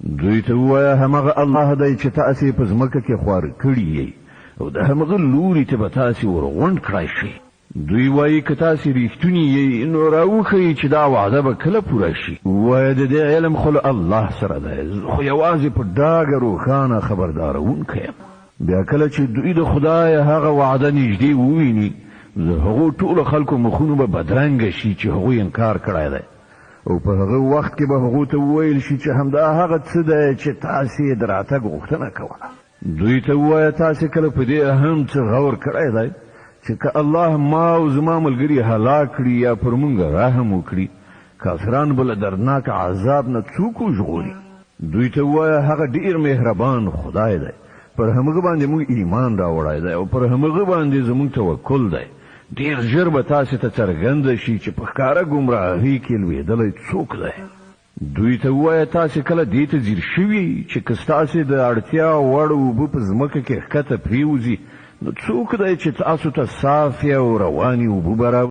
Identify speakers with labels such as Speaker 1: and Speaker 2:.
Speaker 1: دوی ته ووایه همغه الله دی چې تاسې په ځمکه کې خوار کړي یې او د همغه لوري ته به تاسې ورغونډ کړای شي. دوی وایي که تاسې رښتونی یې نو راوښیي چې دا وعده به کله پوره شي. وایه د دې علم خو له الله سره دی، خو یوازې په ډاګه روښانه خبردارونکی یم. بیا کله چې دوی د خدای هغه وعده نږدې وویني د هغو ټولو خلکو مخونو به بدرنګه شي چې هغوی انکار کړی دی، او په هغه وخت کې به هغو ته وویل شي چې همدا هغه څه دی چې تاسې یې د راتګ غوښتنه کوله. دوی ته ووایه تاسې کله په دې هم څه غور کړی دی چې که الله ما او زما ملګري هلاک کړي یا پر موږ رحم وکړي کافران به له دردناک عذاب نه څوک وژغوري. دوی ته ووایه هغه ډېر مهربان خدای دی، پر همغه باندې موږ ایمان راوړی دی او پر همغه باندې زموږ توکل دی. ډېر ژر به تاسې ته څرګنده شي چې په ښکاره ګمراهۍ کې لوېدلی څوک دی. دوی ته ووایه تاسې کله دې ته ځیر شوي چې که ستاسې د اړتیا وړ اوبه په ځمکه کې ښکته پرېوځي نو څوک دی چې تاسو ته صافې او روانې اوبه برابروي؟